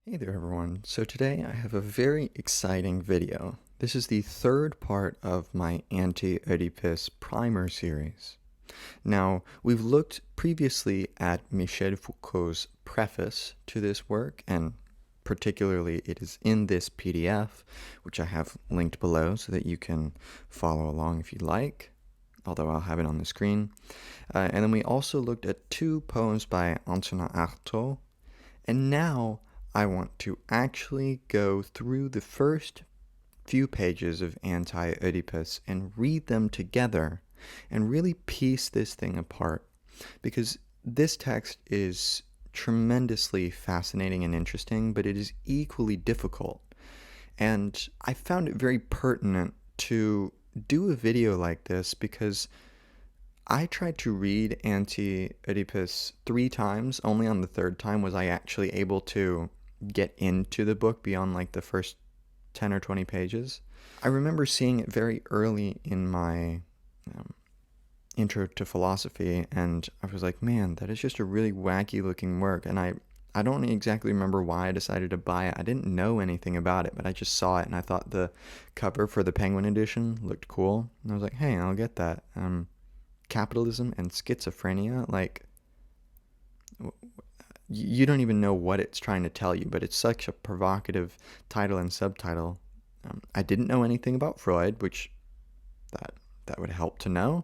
Hey there everyone. So today I have a very exciting video. This is the third part of my Anti-Oedipus primer series. Now, we've looked previously at Michel Foucault's preface to this work, and particularly it is in this PDF, which I have linked below so that you can follow along if you'd like, although I'll have it on the screen. And then we also looked at two poems by Antonin Artaud, and now I want to actually go through the first few pages of Anti-Oedipus and read them together and really piece this thing apart, because this text is tremendously fascinating and interesting, but it is equally difficult. And I found it very pertinent to do a video like this because I tried to read Anti-Oedipus 3 times. Only on the third time was I actually able to get into the book beyond like the first 10 or 20 pages. I remember seeing it very early in my intro to philosophy, and I was like, man, that is just a really wacky looking work. And I don't exactly remember why I decided to buy it. I didn't know anything about it, but I just saw it and I thought the cover for the Penguin edition looked cool. And I was like, hey, I'll get that. Capitalism and schizophrenia, like, you don't even know what it's trying to tell you, but it's such a provocative title and subtitle. I didn't know anything about Freud, which that would help to know.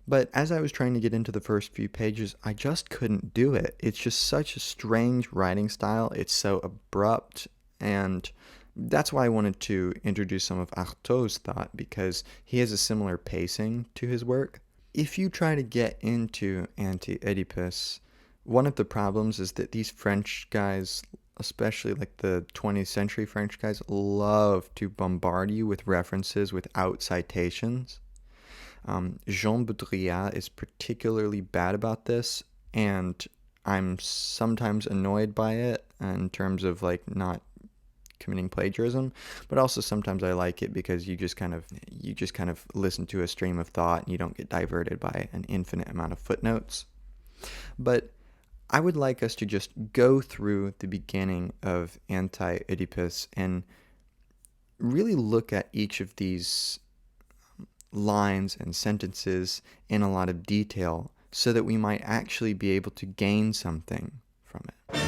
But as I was trying to get into the first few pages, I just couldn't do it. It's just such a strange writing style. It's so abrupt, and that's why I wanted to introduce some of Artaud's thought, because he has a similar pacing to his work. If you try to get into Anti-Oedipus, one of the problems is that these French guys, especially like the 20th century French guys, love to bombard you with references without citations. Jean Baudrillard is particularly bad about this, and I'm sometimes annoyed by it in terms of like not committing plagiarism, but also sometimes I like it because you just kind of listen to a stream of thought and you don't get diverted by an infinite amount of footnotes. But I would like us to just go through the beginning of Anti-Oedipus and really look at each of these lines and sentences in a lot of detail so that we might actually be able to gain something from it.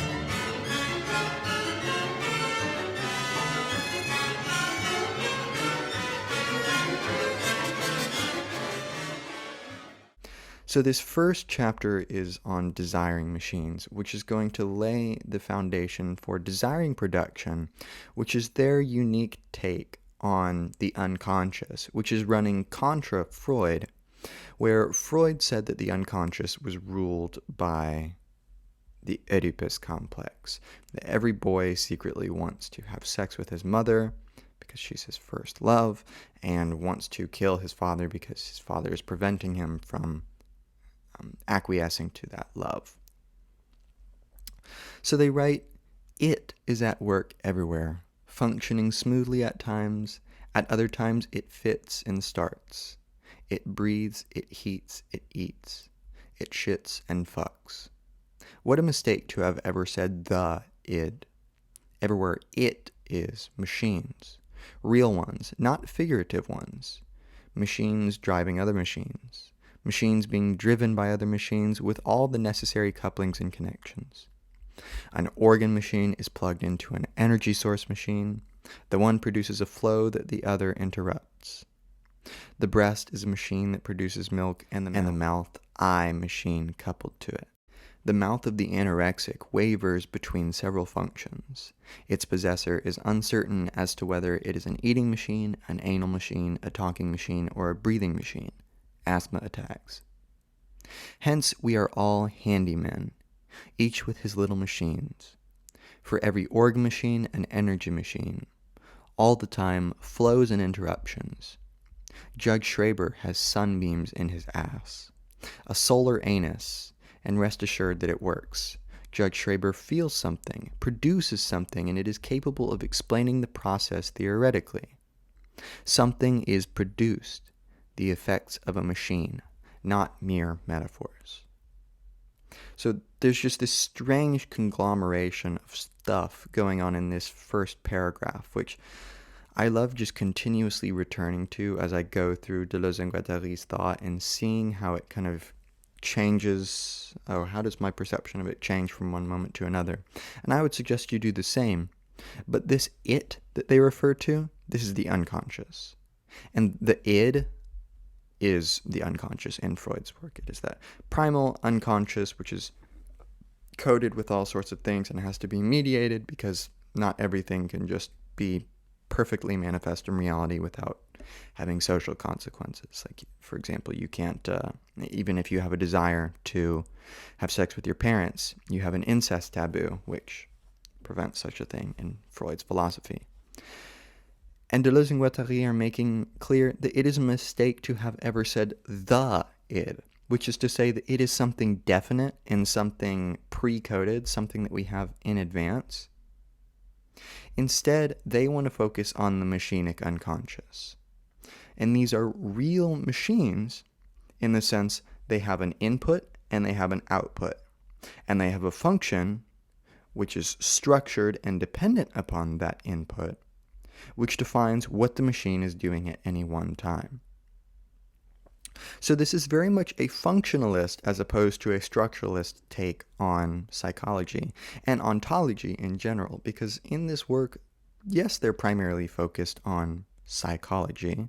So this first chapter is on desiring machines, which is going to lay the foundation for desiring production, which is their unique take on the unconscious, which is running contra Freud, where Freud said that the unconscious was ruled by the Oedipus complex, that every boy secretly wants to have sex with his mother because she's his first love, and wants to kill his father because his father is preventing him from acquiescing to that love. So they write, it is at work everywhere, functioning smoothly at times, at other times it fits and starts. It breathes, it heats, it eats, it shits and fucks. What a mistake to have ever said the id. Everywhere it is machines, real ones, not figurative ones. Machines driving other machines. Machines being driven by other machines with all the necessary couplings and connections. An organ machine is plugged into an energy source machine. The one produces a flow that the other interrupts. The breast is a machine that produces milk, and the mouth, eye machine coupled to it. The mouth of the anorexic wavers between several functions. Its possessor is uncertain as to whether it is an eating machine, an anal machine, a talking machine, or a breathing machine. Asthma attacks. Hence we are all handymen, each with his little machines. For every organ machine, an energy machine. All the time, flows and interruptions. Judge Schraber has sunbeams in his ass. A solar anus, and rest assured that it works. Judge Schraber feels something, produces something, and it is capable of explaining the process theoretically. Something is produced. The effects of a machine, not mere metaphors. So there's just this strange conglomeration of stuff going on in this first paragraph, which I love just continuously returning to as I go through Deleuze and Guattari's thought and seeing how it kind of changes, or how does my perception of it change from one moment to another. And I would suggest you do the same. But this it that they refer to, this is the unconscious. And the id is the unconscious in Freud's work. It is that primal unconscious, which is coded with all sorts of things and has to be mediated because not everything can just be perfectly manifest in reality without having social consequences. Like, for example, you can't, even if you have a desire to have sex with your parents, you have an incest taboo, which prevents such a thing in Freud's philosophy. And Deleuze and Guattari are making clear that it is a mistake to have ever said the id, which is to say that it is something definite and something pre-coded, something that we have in advance. Instead, they want to focus on the machinic unconscious. And these are real machines in the sense they have an input and they have an output. And they have a function which is structured and dependent upon that input, which defines what the machine is doing at any one time. So this is very much a functionalist as opposed to a structuralist take on psychology and ontology in general, because in this work, yes, they're primarily focused on psychology,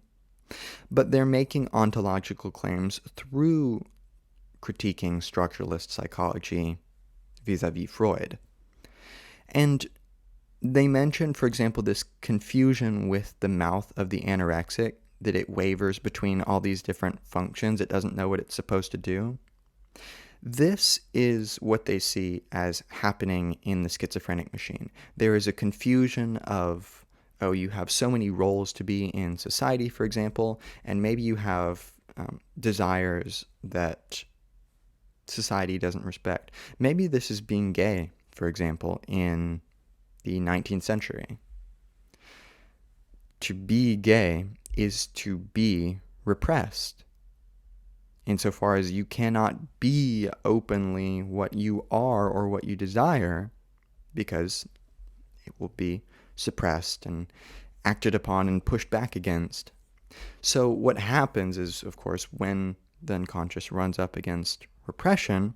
but they're making ontological claims through critiquing structuralist psychology vis-a-vis Freud. And they mention, for example, this confusion with the mouth of the anorexic, that it wavers between all these different functions. It doesn't know what it's supposed to do. This is what they see as happening in the schizophrenic machine. There is a confusion of, oh, you have so many roles to be in society, for example, and maybe you have desires that society doesn't respect. Maybe this is being gay, for example, in the 19th century. To be gay is to be repressed, insofar as you cannot be openly what you are or what you desire, because it will be suppressed and acted upon and pushed back against. So what happens is, of course, when the unconscious runs up against repression,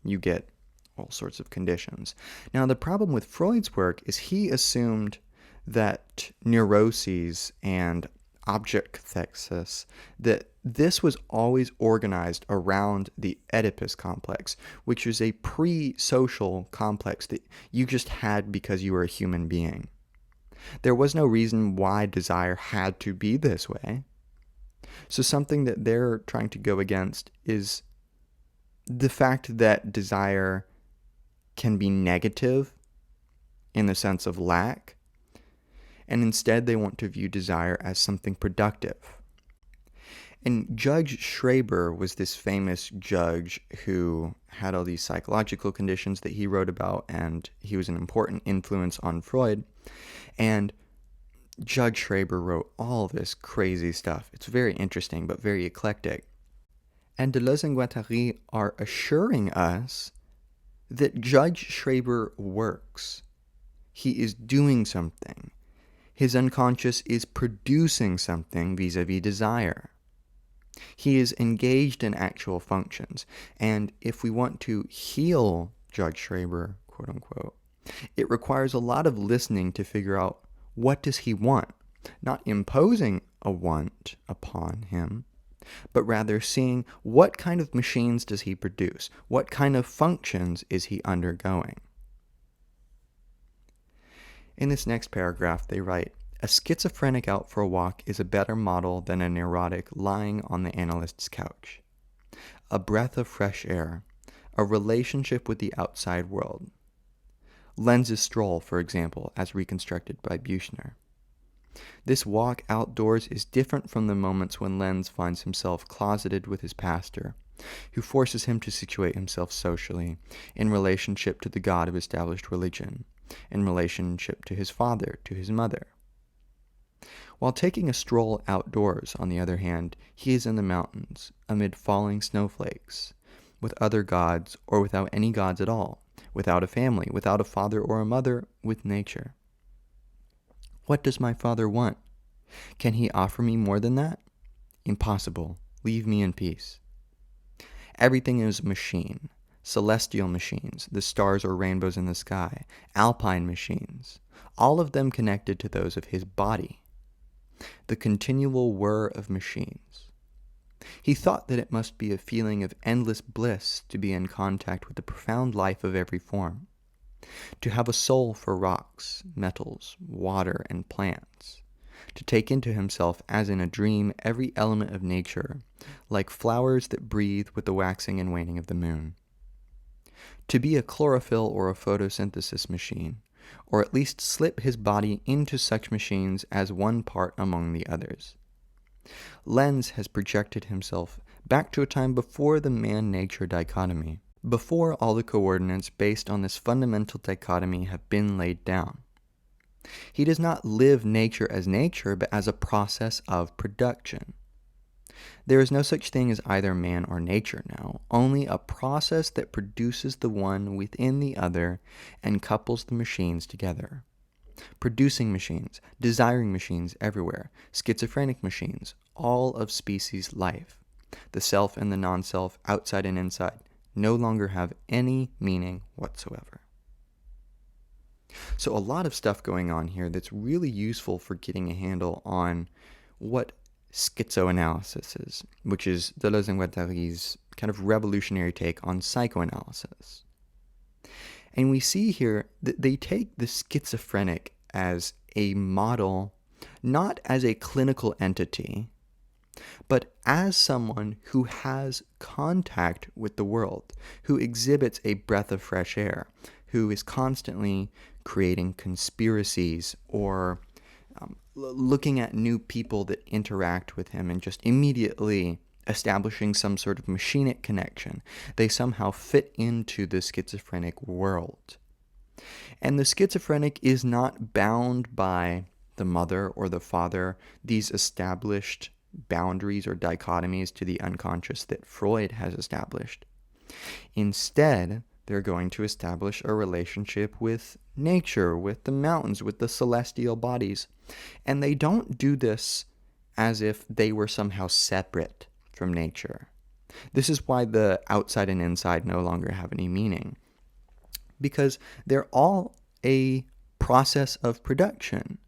you get all sorts of conditions. Now, the problem with Freud's work is he assumed that neuroses and object cathexis, that this was always organized around the Oedipus complex, which is a pre-social complex that you just had because you were a human being. There was no reason why desire had to be this way. So something that they're trying to go against is the fact that desire can be negative in the sense of lack, and instead they want to view desire as something productive. And Judge Schreber was this famous judge who had all these psychological conditions that he wrote about, and he was an important influence on Freud. And Judge Schreber wrote all this crazy stuff. It's very interesting, but very eclectic. And Deleuze and Guattari are assuring us that Judge Schreber works. He is doing something. His unconscious is producing something vis-a-vis desire. He is engaged in actual functions. And if we want to heal Judge Schreber, quote unquote, it requires a lot of listening to figure out what does he want, not imposing a want upon him, but rather seeing what kind of machines does he produce, what kind of functions is he undergoing. In this next paragraph, they write, "A schizophrenic out for a walk is a better model than a neurotic lying on the analyst's couch. A breath of fresh air, a relationship with the outside world. Lenz's stroll, for example, as reconstructed by Buchner. This walk outdoors is different from the moments when Lenz finds himself closeted with his pastor, who forces him to situate himself socially, in relationship to the God of established religion, in relationship to his father, to his mother. While taking a stroll outdoors, on the other hand, he is in the mountains, amid falling snowflakes, with other gods or without any gods at all, without a family, without a father or a mother, with nature. What does my Father want? Can he offer me more than that? Impossible. Leave me in peace. Everything is a machine. Celestial machines, the stars or rainbows in the sky, alpine machines, all of them connected to those of his body. The continual whir of machines. He thought that it must be a feeling of endless bliss to be in contact with the profound life of every form, to have a soul for rocks, metals, water, and plants, to take into himself as in a dream every element of nature, like flowers that breathe with the waxing and waning of the moon. To be a chlorophyll or a photosynthesis machine, or at least slip his body into such machines as one part among the others. Lenz has projected himself back to a time before the man-nature dichotomy, before all the coordinates based on this fundamental dichotomy have been laid down. He does not live nature, but as a process of production. There is no such thing as either man or nature now, only a process that produces the one within the other and couples the machines together. Producing machines, desiring machines everywhere, schizophrenic machines, all of species life. The self and the non-self, outside and inside, no longer have any meaning whatsoever. So a lot of stuff going on here that's really useful for getting a handle on what schizoanalysis is, which is Deleuze and Guattari's kind of revolutionary take on psychoanalysis. And we see here that they take the schizophrenic as a model, not as a clinical entity, but as someone who has contact with the world, who exhibits a breath of fresh air, who is constantly creating conspiracies or looking at new people that interact with him and just immediately establishing some sort of machinic connection. They somehow fit into the schizophrenic world. And the schizophrenic is not bound by the mother or the father, these established boundaries or dichotomies to the unconscious that Freud has established. Instead, they're going to establish a relationship with nature, with the mountains, with the celestial bodies. And they don't do this as if they were somehow separate from nature. This is why the outside and inside no longer have any meaning, because they're all a process of production.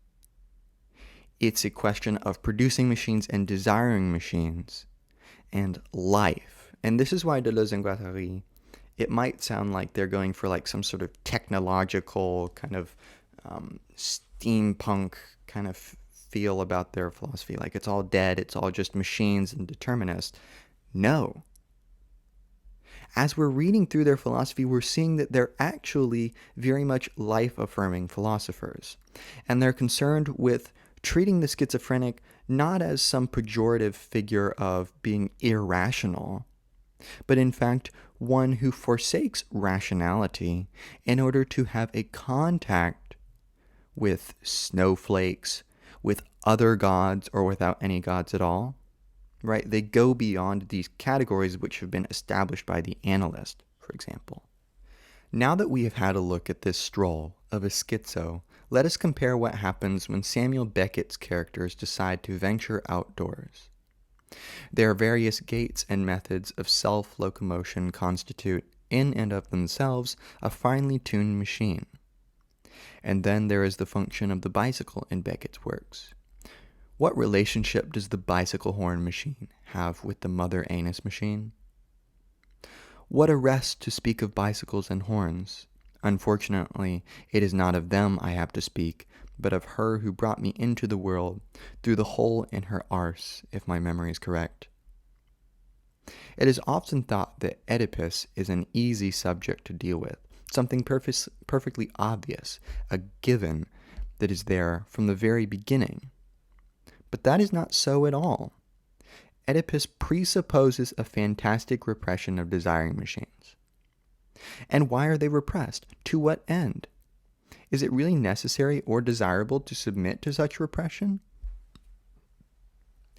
It's a question of producing machines and desiring machines and life. And this is why Deleuze and Guattari, it might sound like they're going for like some sort of technological kind of steampunk kind of feel about their philosophy. Like it's all dead, it's all just machines and determinists. No. As we're reading through their philosophy, we're seeing that they're actually very much life-affirming philosophers. And they're concerned with treating the schizophrenic not as some pejorative figure of being irrational, but in fact one who forsakes rationality in order to have a contact with snowflakes, with other gods, or without any gods at all. Right? They go beyond these categories which have been established by the analyst, for example. Now that we have had a look at this stroll of a schizo, let us compare what happens when Samuel Beckett's characters decide to venture outdoors. Their various gaits and methods of self-locomotion constitute, in and of themselves, a finely tuned machine. And then there is the function of the bicycle in Beckett's works. What relationship does the bicycle horn machine have with the mother anus machine? What a rest to speak of bicycles and horns. Unfortunately, it is not of them I have to speak, but of her who brought me into the world through the hole in her arse, if my memory is correct. It is often thought that Oedipus is an easy subject to deal with, something perfectly obvious, a given that is there from the very beginning. But that is not so at all. Oedipus presupposes a fantastic repression of desiring machines. And why are they repressed? To what end? Is it really necessary or desirable to submit to such repression?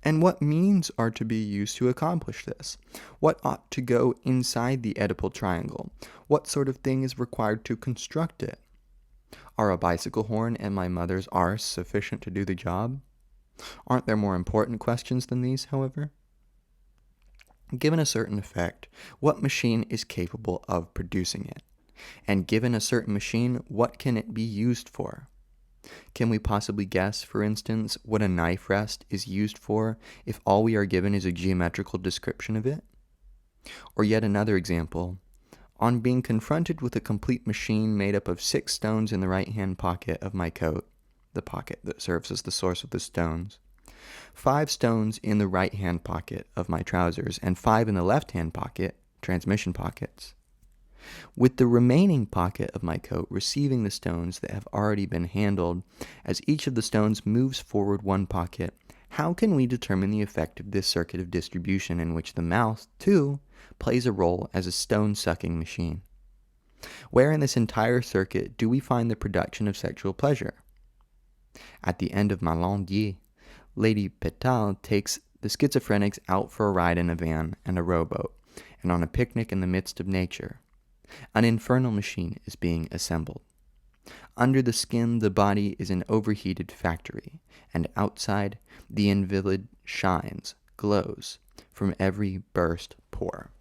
And what means are to be used to accomplish this? What ought to go inside the Oedipal triangle? What sort of thing is required to construct it? Are a bicycle horn and my mother's arse sufficient to do the job? Aren't there more important questions than these, however? Given a certain effect, what machine is capable of producing it? And given a certain machine, what can it be used for? Can we possibly guess, for instance, what a knife rest is used for if all we are given is a geometrical description of it? Or yet another example. On being confronted with a complete machine made up of 6 stones in the right-hand pocket of my coat, the pocket that serves as the source of the stones, 5 stones in the right-hand pocket of my trousers, and 5 in the left-hand pocket, transmission pockets, with the remaining pocket of my coat receiving the stones that have already been handled, as each of the stones moves forward 1 pocket, how can we determine the effect of this circuit of distribution in which the mouth, too, plays a role as a stone-sucking machine? Where in this entire circuit do we find the production of sexual pleasure? At the end of Malandier, Lady Petal takes the schizophrenics out for a ride in a van and a rowboat, and on a picnic in the midst of nature. An infernal machine is being assembled. Under the skin, the body is an overheated factory, and outside, the invalid shines, glows, from every burst pore.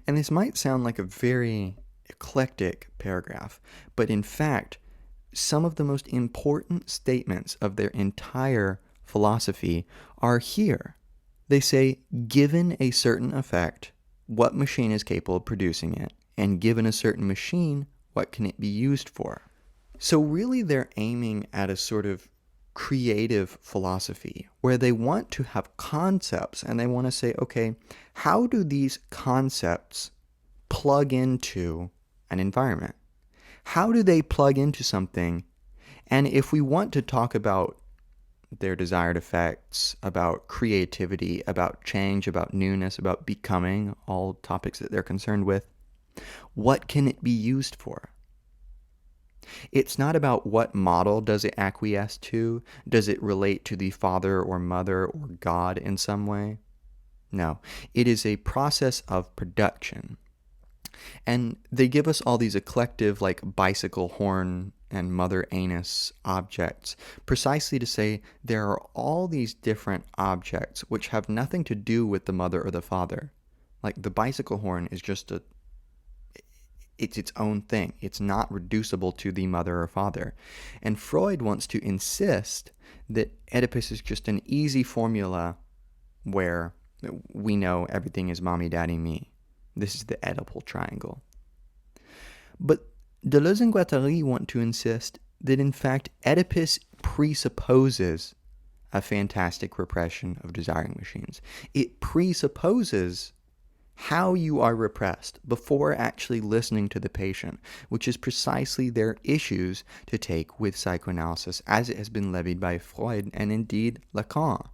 And this might sound like a very eclectic paragraph, but in fact, some of the most important statements of their entire philosophy are here. They say, given a certain effect, what machine is capable of producing it? And given a certain machine, what can it be used for? So really they're aiming at a sort of creative philosophy where they want to have concepts and they want to say, okay, how do these concepts plug into an environment? How do they plug into something? And if we want to talk about their desired effects, about creativity, about change, about newness, about becoming, all topics that they're concerned with, what can it be used for? It's not about what model does it acquiesce to. Does it relate to the father or mother or God in some way? No, it is a process of production. And they give us all these eclectic, like bicycle horn and mother anus objects, precisely to say there are all these different objects which have nothing to do with the mother or the father. Like the bicycle horn is just it's its own thing. It's not reducible to the mother or father. And Freud wants to insist that Oedipus is just an easy formula where we know everything is mommy, daddy, me. This is the Oedipal triangle. But Deleuze and Guattari want to insist that in fact Oedipus presupposes a fantastic repression of desiring machines. It presupposes how you are repressed before actually listening to the patient, which is precisely their issues to take with psychoanalysis as it has been levied by Freud and indeed Lacan.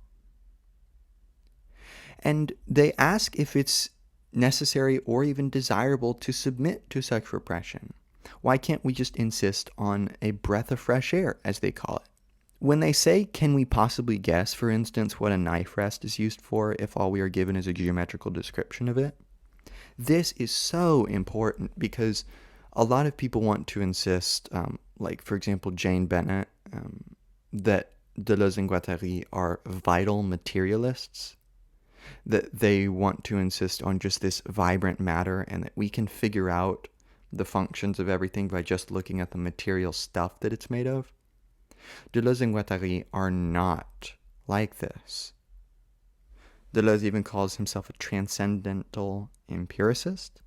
And they ask if it's necessary or even desirable to submit to such repression. Why can't we just insist on a breath of fresh air, as they call it? When they say, can we possibly guess, for instance, what a knife rest is used for if all we are given is a geometrical description of it? This is so important because a lot of people want to insist, like, for example, Jane Bennett, that Deleuze and Guattari are vital materialists, that they want to insist on just this vibrant matter and that we can figure out the functions of everything by just looking at the material stuff that it's made of. Deleuze and Guattari are not like this. Deleuze even calls himself a transcendental empiricist.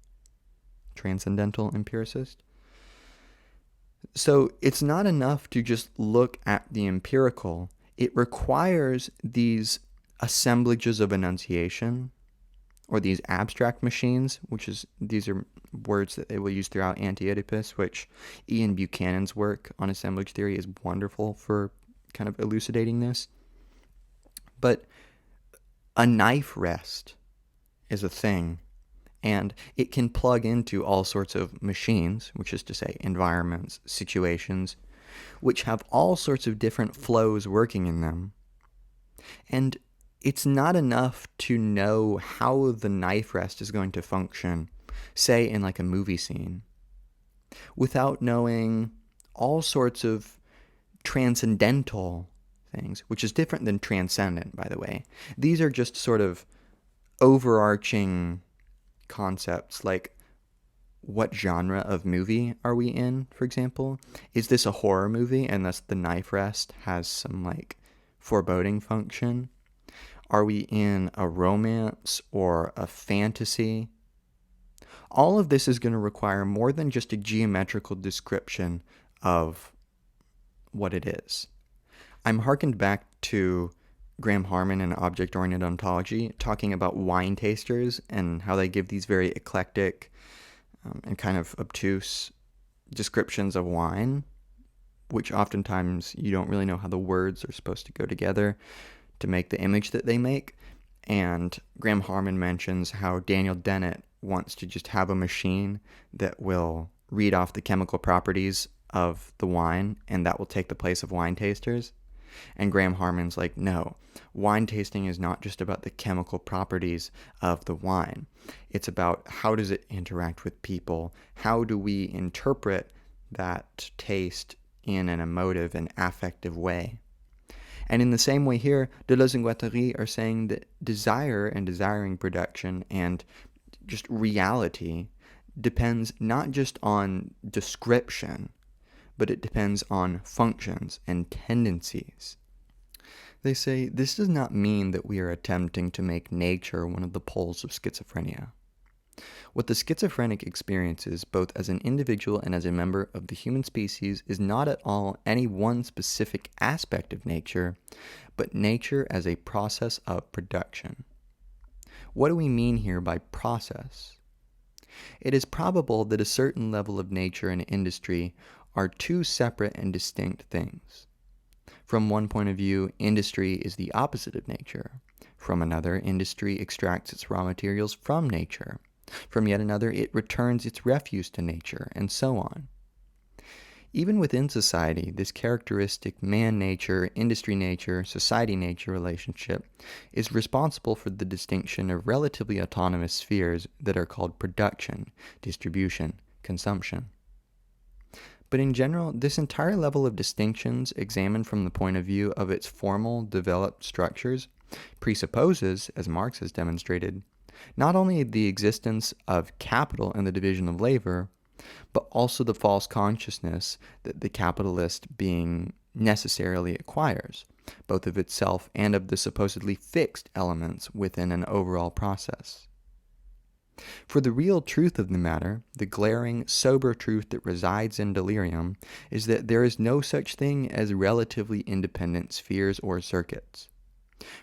So it's not enough to just look at the empirical. It requires these assemblages of enunciation, or these abstract machines, these are words that they will use throughout Anti-Oedipus, which Ian Buchanan's work on assemblage theory is wonderful for kind of elucidating this. But a knife rest is a thing, and it can plug into all sorts of machines, which is to say environments, situations, which have all sorts of different flows working in them. And it's not enough to know how the knife rest is going to function, say in like a movie scene, without knowing all sorts of transcendental things, which is different than transcendent, by the way. These are just sort of overarching concepts, like what genre of movie are we in, for example? Is this a horror movie and thus the knife rest has some like foreboding function? Are we in a romance or a fantasy? All of this is going to require more than just a geometrical description of what it is. I'm hearkened back to Graham Harman and object-oriented ontology, talking about wine tasters and how they give these very eclectic and kind of obtuse descriptions of wine, which oftentimes you don't really know how the words are supposed to go together to make the image that they make. And Graham Harman mentions how Daniel Dennett wants to just have a machine that will read off the chemical properties of the wine, and that will take the place of wine tasters. And Graham Harman's like, no, wine tasting is not just about the chemical properties of the wine. It's about how does it interact with people? How do we interpret that taste in an emotive and affective way? And in the same way here, Deleuze and Guattari are saying that desire and desiring production and just reality depends not just on description, but it depends on functions and tendencies. They say this does not mean that we are attempting to make nature one of the poles of schizophrenia. What the schizophrenic experiences, both as an individual and as a member of the human species, is not at all any one specific aspect of nature, but nature as a process of production. What do we mean here by process? It is probable that a certain level of nature and industry are two separate and distinct things. From one point of view, industry is the opposite of nature. From another, industry extracts its raw materials from nature. From yet another, it returns its refuse to nature, and so on. Even within society, this characteristic man-nature, industry-nature, society-nature relationship is responsible for the distinction of relatively autonomous spheres that are called production, distribution, consumption. But in general, this entire level of distinctions, examined from the point of view of its formal, developed structures, presupposes, as Marx has demonstrated, not only the existence of capital and the division of labor, but also the false consciousness that the capitalist being necessarily acquires, both of itself and of the supposedly fixed elements within an overall process. For the real truth of the matter, the glaring, sober truth that resides in delirium, is that there is no such thing as relatively independent spheres or circuits.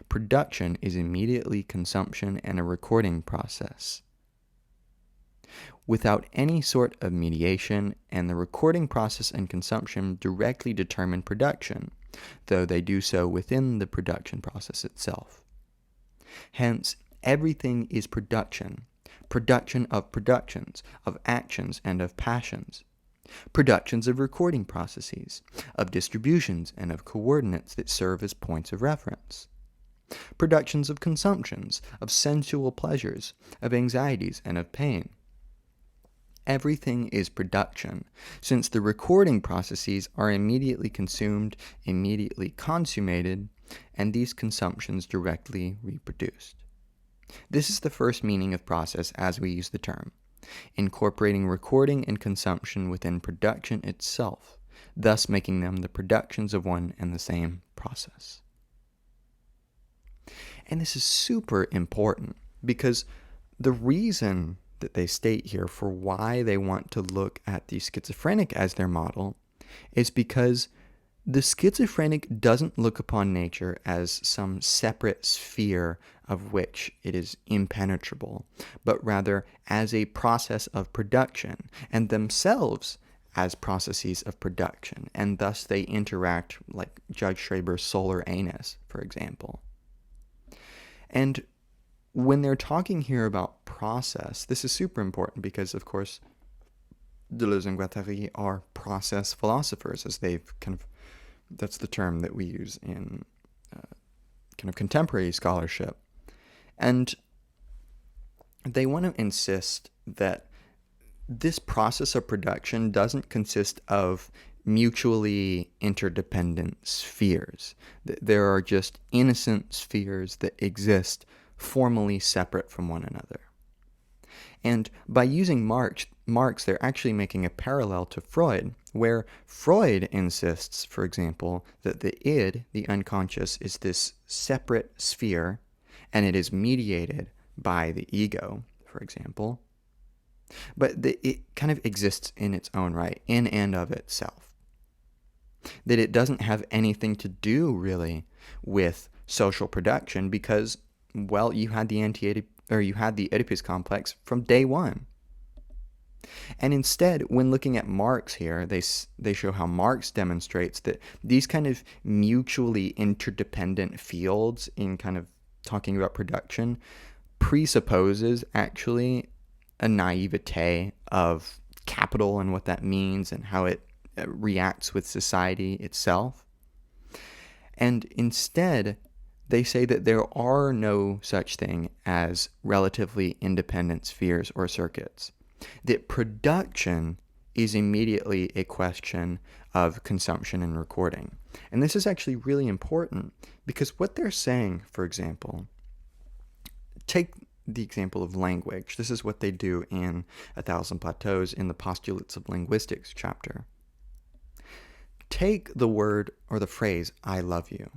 Production is immediately consumption and a recording process, without any sort of mediation, and the recording process and consumption directly determine production, though they do so within the production process itself. Hence, everything is production, production of productions, of actions and of passions, productions of recording processes, of distributions and of coordinates that serve as points of reference, productions of consumptions, of sensual pleasures, of anxieties and of pain. Everything is production, since the recording processes are immediately consumed, immediately consummated, and these consumptions directly reproduced. This is the first meaning of process as we use the term, incorporating recording and consumption within production itself, thus making them the productions of one and the same process. And this is super important because the reason that they state here for why they want to look at the schizophrenic as their model is because the schizophrenic doesn't look upon nature as some separate sphere of which it is impenetrable, but rather as a process of production, and themselves as processes of production, and thus they interact like Judge Schreber's solar anus, for example. And when they're talking here about process, this is super important because, of course, Deleuze and Guattari are process philosophers, as they've kind of, that's the term that we use in kind of contemporary scholarship. And they want to insist that this process of production doesn't consist of mutually interdependent spheres. There are just innocent spheres that exist formally separate from one another. And by using Marx, they're actually making a parallel to Freud, where Freud insists, for example, that the id, the unconscious, is this separate sphere, and it is mediated by the ego, for example. But it kind of exists in its own right, in and of itself. That it doesn't have anything to do, really, with social production because, well, you had the Oedipus complex from day one. And instead, when looking at Marx here, they show how Marx demonstrates that these kind of mutually interdependent fields in kind of talking about production presupposes actually a naivete of capital and what that means and how it reacts with society itself. And instead, they say that there are no such thing as relatively independent spheres or circuits. That production is immediately a question of consumption and recording. And this is actually really important because what they're saying, for example, take the example of language. This is what they do in A Thousand Plateaus in the Postulates of Linguistics chapter. Take the word or the phrase, I love you.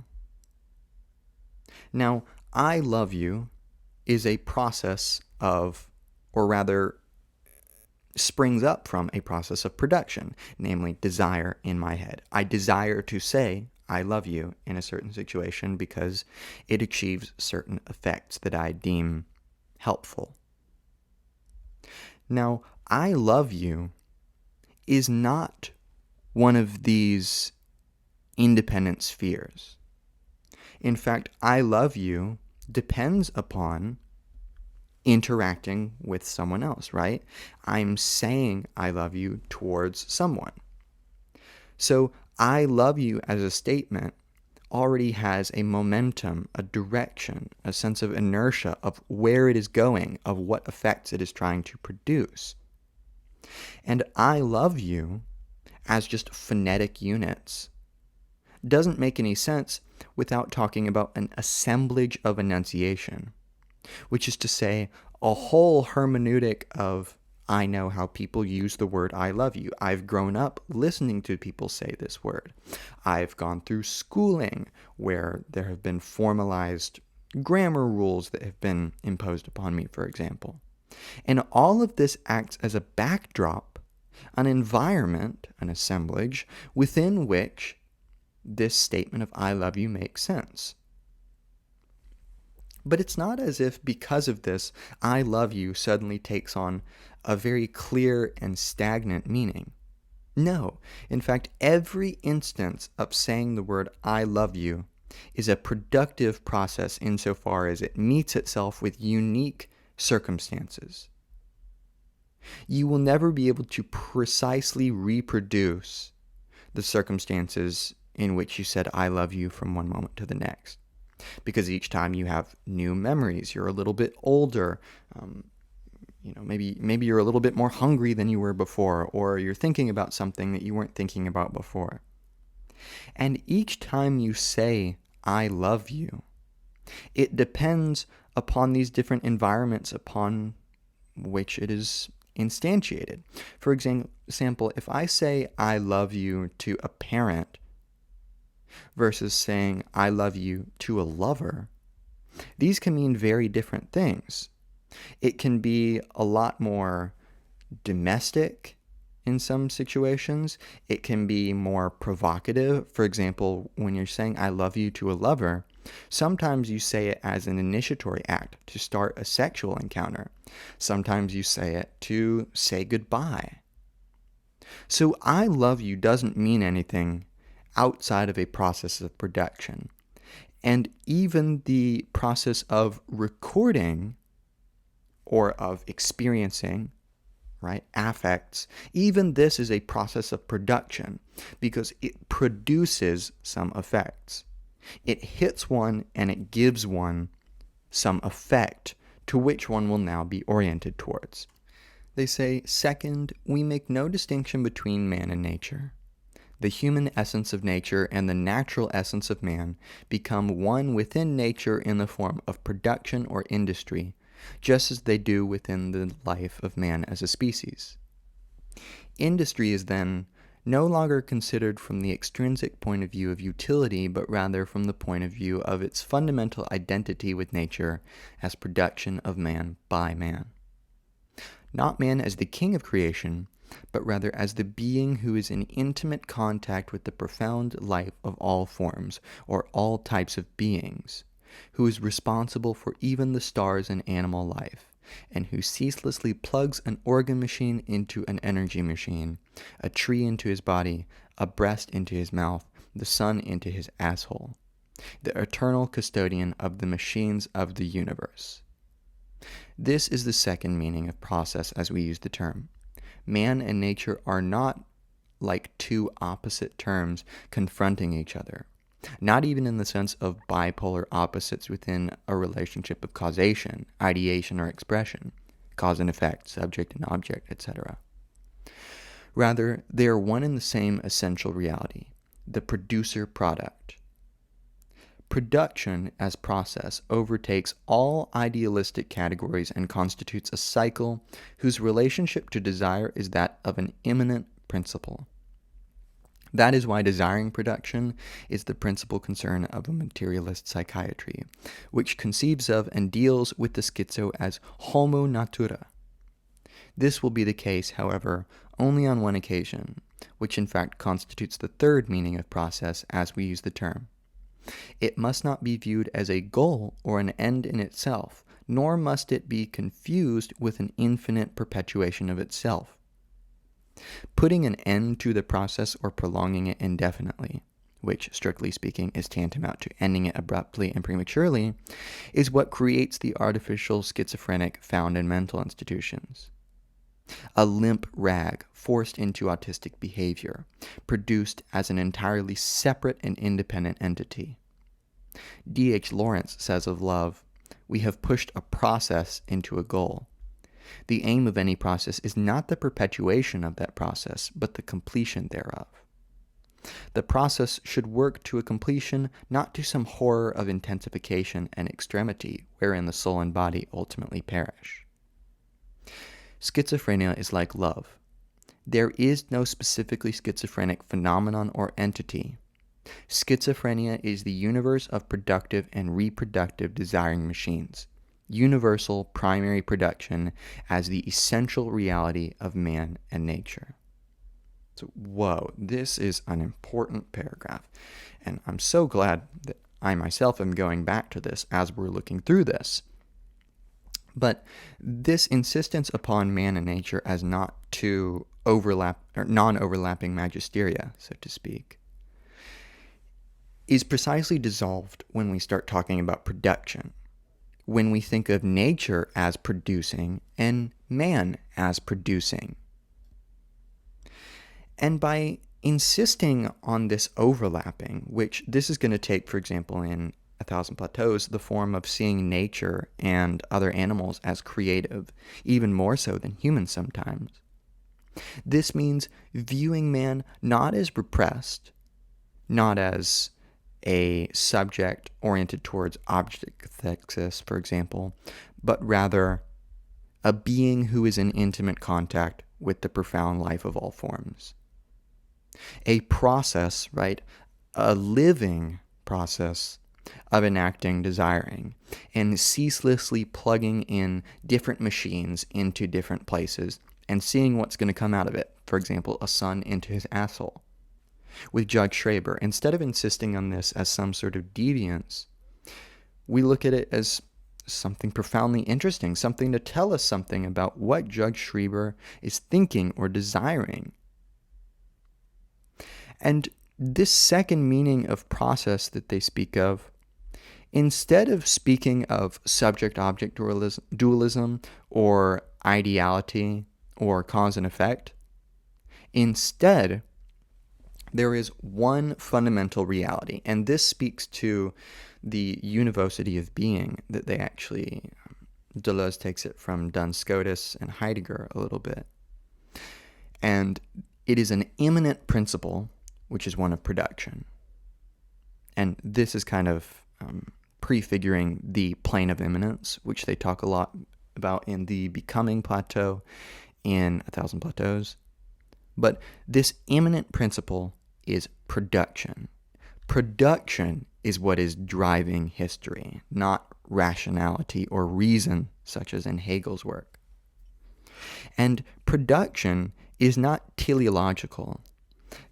Now, I love you is a process of, or rather, springs up from a process of production, namely desire in my head. I desire to say, I love you in a certain situation because it achieves certain effects that I deem helpful. Now, I love you is not one of these independent spheres. In fact, I love you depends upon interacting with someone else, right? I'm saying I love you towards someone. So I love you as a statement already has a momentum, a direction, a sense of inertia of where it is going, of what effects it is trying to produce. And I love you as just phonetic units doesn't make any sense without talking about an assemblage of enunciation, which is to say a whole hermeneutic of I know how people use the word I love you. I've grown up listening to people say this word. I've gone through schooling where there have been formalized grammar rules that have been imposed upon me, for example. And all of this acts as a backdrop, an environment, an assemblage, within which this statement of I love you makes sense. But it's not as if because of this, I love you suddenly takes on a very clear and stagnant meaning. No. In fact, every instance of saying the word I love you is a productive process insofar as it meets itself with unique circumstances. You will never be able to precisely reproduce the circumstances in which you said I love you from one moment to the next. Because each time you have new memories, you're a little bit older, maybe you're a little bit more hungry than you were before, or you're thinking about something that you weren't thinking about before. And each time you say, I love you, it depends upon these different environments upon which it is instantiated. For example, if I say I love you to a parent versus saying I love you to a lover, these can mean very different things. It can be a lot more domestic in some situations. It can be more provocative. For example, when you're saying I love you to a lover, sometimes you say it as an initiatory act to start a sexual encounter. Sometimes you say it to say goodbye. So I love you doesn't mean anything outside of a process of production. And even the process of recording or of experiencing, right, affects, even this is a process of production because it produces some effects. It hits one and it gives one some effect to which one will now be oriented towards. They say, second, we make no distinction between man and nature. The human essence of nature and the natural essence of man become one within nature in the form of production or industry, just as they do within the life of man as a species. Industry is then no longer considered from the extrinsic point of view of utility, but rather from the point of view of its fundamental identity with nature as production of man by man. Not man as the king of creation, but rather as the being who is in intimate contact with the profound life of all forms, or all types of beings, who is responsible for even the stars and animal life, and who ceaselessly plugs an organ machine into an energy machine, a tree into his body, a breast into his mouth, the sun into his asshole, the eternal custodian of the machines of the universe. This is the second meaning of process as we use the term. Man and nature are not like two opposite terms confronting each other, not even in the sense of bipolar opposites within a relationship of causation, ideation, or expression, cause and effect, subject and object, etc. Rather, they are one and the same essential reality, the producer-product. Production as process overtakes all idealistic categories and constitutes a cycle whose relationship to desire is that of an immanent principle. That is why desiring production is the principal concern of a materialist psychiatry, which conceives of and deals with the schizo as homo natura. This will be the case, however, only on one occasion, which in fact constitutes the third meaning of process as we use the term. It must not be viewed as a goal or an end in itself, nor must it be confused with an infinite perpetuation of itself. Putting an end to the process or prolonging it indefinitely, which, strictly speaking, is tantamount to ending it abruptly and prematurely, is what creates the artificial schizophrenic found in mental institutions. A limp rag forced into autistic behavior, produced as an entirely separate and independent entity. D.H. Lawrence says of love, "We have pushed a process into a goal. The aim of any process is not the perpetuation of that process, but the completion thereof. The process should work to a completion, not to some horror of intensification and extremity wherein the soul and body ultimately perish." Schizophrenia is like love. There is no specifically schizophrenic phenomenon or entity. Schizophrenia is the universe of productive and reproductive desiring machines, universal primary production as the essential reality of man and nature. So, whoa, this is an important paragraph, and I'm so glad that I myself am going back to this as we're looking through this. But this insistence upon man and nature as not two non-overlapping magisteria, so to speak, is precisely dissolved when we start talking about production, when we think of nature as producing and man as producing. And by insisting on this overlapping, which this is going to take, for example, in A Thousand Plateaus, the form of seeing nature and other animals as creative, even more so than humans sometimes. This means viewing man not as repressed, not as a subject oriented towards objectexis, for example, but rather a being who is in intimate contact with the profound life of all forms. A process, right? A living process of enacting desiring and ceaselessly plugging in different machines into different places and seeing what's going to come out of it. For example, a sun into his asshole. With Judge Schreber, instead of insisting on this as some sort of deviance, we look at it as something profoundly interesting, something to tell us something about what Judge Schreber is thinking or desiring. And this second meaning of process that they speak of, instead of speaking of subject-object dualism or ideality or cause and effect, instead There is one fundamental reality, and this speaks to the univocity of being that they actually, Deleuze takes it from Duns Scotus and Heidegger a little bit. And it is an immanent principle, which is one of production. And this is kind of prefiguring the plane of immanence, which they talk a lot about in the Becoming Plateau in 1,000 Plateaus. But this immanent principle is production. Production is what is driving history, not rationality or reason, such as in Hegel's work. And production is not teleological.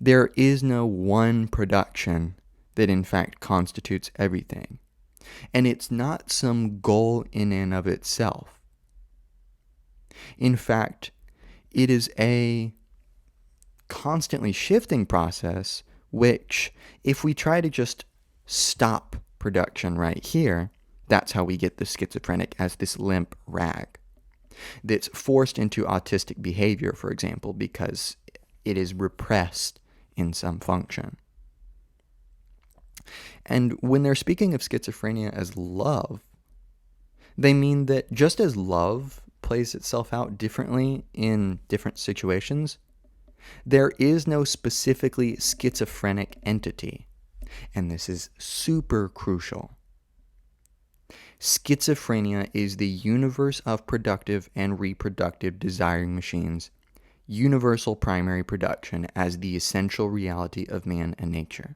There is no one production that in fact constitutes everything. And it's not some goal in and of itself. In fact, it is a constantly shifting process which, if we try to just stop production right here, that's how we get the schizophrenic as this limp rag that's forced into autistic behavior, for example, because it is repressed in some function. And when they're speaking of schizophrenia as love, they mean that just as love plays itself out differently in different situations, there is no specifically schizophrenic entity. And this is super crucial. Schizophrenia is the universe of productive and reproductive desiring machines, universal primary production as the essential reality of man and nature.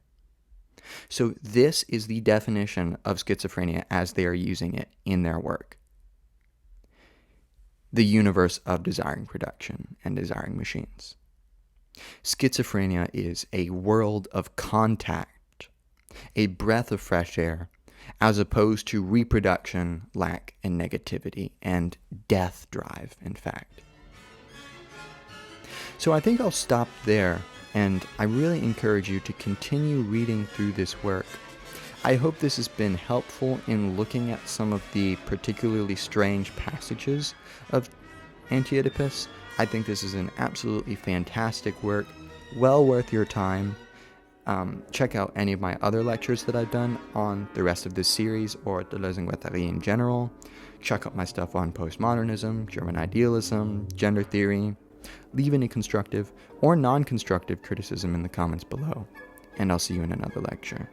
So this is the definition of schizophrenia as they are using it in their work. The universe of desiring production and desiring machines. Schizophrenia is a world of contact, a breath of fresh air, as opposed to reproduction, lack, and negativity, and death drive, in fact. So I think I'll stop there, and I really encourage you to continue reading through this work. I hope this has been helpful in looking at some of the particularly strange passages of Anti-Oedipus. I think this is an absolutely fantastic work, well worth your time. Check out any of my other lectures that I've done on the rest of this series or Deleuze and Guattari in general. Check out my stuff on postmodernism, German idealism, gender theory. Leave any constructive or non-constructive criticism in the comments below, and I'll see you in another lecture.